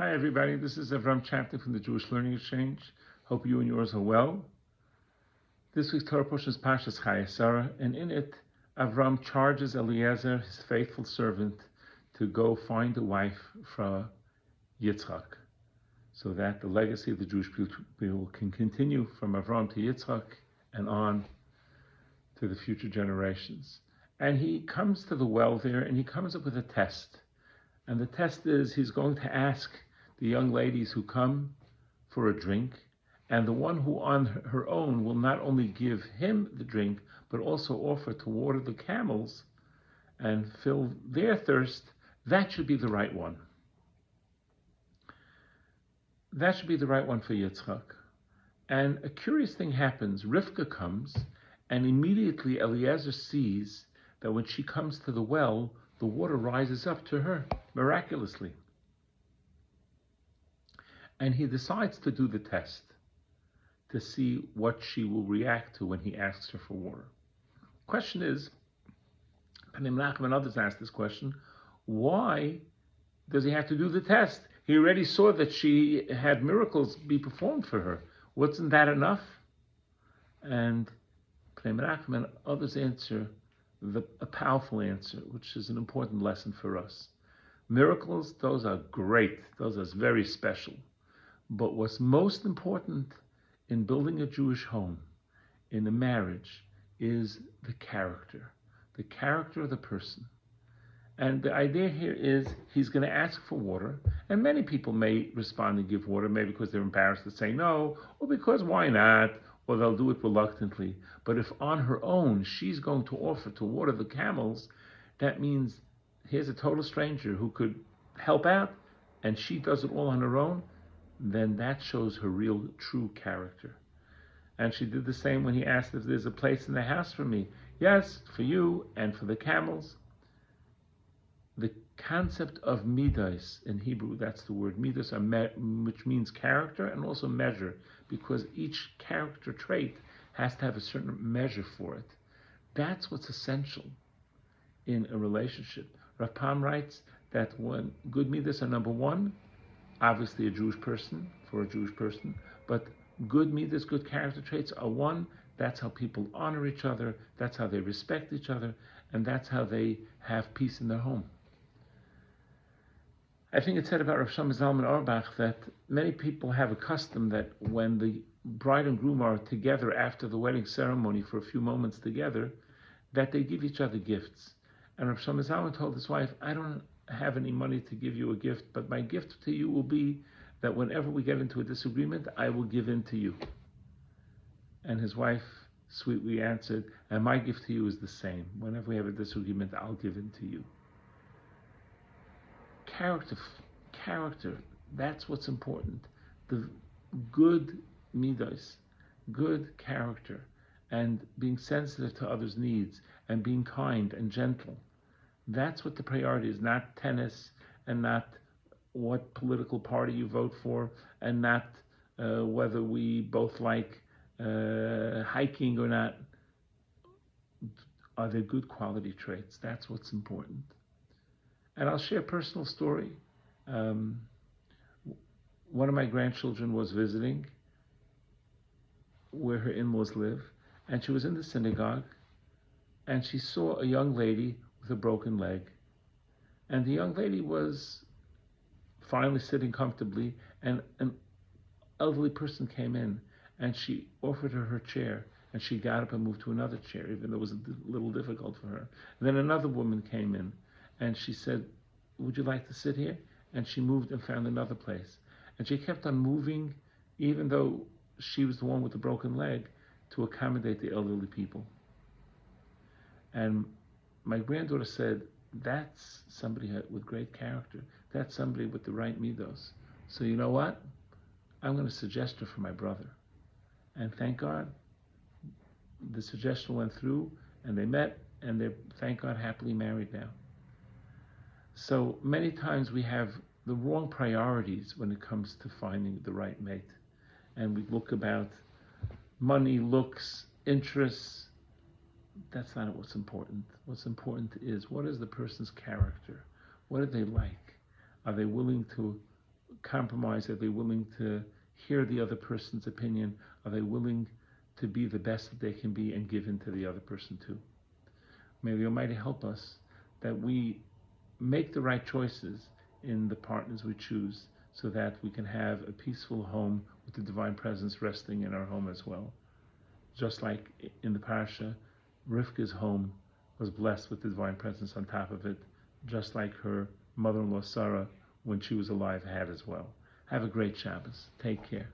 Hi everybody, this is Avrohom Czapnik from the Jewish Learning Exchange. Hope you and yours are well. This week's Torah portion is Parshat Chayei, and in it, Avrohom charges Eliezer, his faithful servant, to go find a wife for Yitzchak, so that the legacy of the Jewish people can continue from Avrohom to Yitzchak and on to the future generations. And he comes to the well there, and he comes up with a test. And the test is he's going to ask the young ladies who come for a drink, and the one who on her own will not only give him the drink, but also offer to water the camels and fill their thirst. That should be the right one. That should be the right one for Yitzchak. And a curious thing happens. Rivka comes, and immediately Eliezer sees that when she comes to the well, the water rises up to her miraculously. And he decides to do the test to see what she will react to when he asks her for water. Question is, Menachem and others asked this question, why does he have to do the test? He already saw that she had miracles be performed for her. Wasn't that enough? And Menachem and others answer a powerful answer, which is an important lesson for us. Miracles, those are great. Those are very special. But what's most important in building a Jewish home, in a marriage, is the character of the person. And the idea here is he's going to ask for water, and many people may respond and give water, maybe because they're embarrassed to say no, or because why not, or they'll do it reluctantly. But if on her own she's going to offer to water the camels, that means here's a total stranger who could help out, and she does it all on her own, then that shows her real, true character. And she did the same when he asked if there's a place in the house for me. Yes, for you and for the camels. The concept of midas in Hebrew, that's the word midas, which means character and also measure, because each character trait has to have a certain measure for it. That's what's essential in a relationship. Rabbi writes that when good midas are number one, obviously a Jewish person, for a Jewish person, but good midas, good character traits are one. That's how people honor each other, that's how they respect each other, and that's how they have peace in their home. I think it's said about Rav Shlomo Zalman Auerbach that many people have a custom that when the bride and groom are together after the wedding ceremony for a few moments together, that they give each other gifts. And Rav Shlomo Zalman told his wife, I don't have any money to give you a gift, but my gift to you will be that whenever we get into a disagreement, I will give in to you. And his wife sweetly answered, and my gift to you is the same. Whenever we have a disagreement, I'll give in to you. Character, that's what's important. The good midos, good character, and being sensitive to others' needs, and being kind and gentle. That's what the priority is, not tennis, and not what political party you vote for, and not whether we both like hiking or not. Are they good quality traits? That's what's important. And I'll share a personal story. One of my grandchildren was visiting where her in-laws live, and she was in the synagogue, and she saw a young lady with a broken leg. And the young lady was finally sitting comfortably, and an elderly person came in, and she offered her chair, and she got up and moved to another chair, even though it was a little difficult for her. And then another woman came in, and she said, would you like to sit here? And she moved and found another place. And she kept on moving, even though she was the one with the broken leg, to accommodate the elderly people. And my granddaughter said, that's somebody with great character. That's somebody with the right midos. So you know what? I'm going to suggest her for my brother. And thank God, the suggestion went through, and they met, and they're, thank God, happily married now. So many times we have the wrong priorities when it comes to finding the right mate. And we look about money, looks, interests. That's not what's important. What's important is, what is the person's character? What do they like? Are they willing to compromise? Are they willing to hear the other person's opinion? Are they willing to be the best that they can be and give in to the other person too? May the Almighty help us that we make the right choices in the partners we choose, so that we can have a peaceful home with the Divine Presence resting in our home as well. Just like in the Parsha, Rivka's home was blessed with the Divine Presence on top of it, just like her mother-in-law Sarah, when she was alive, had as well. Have a great Shabbos. Take care.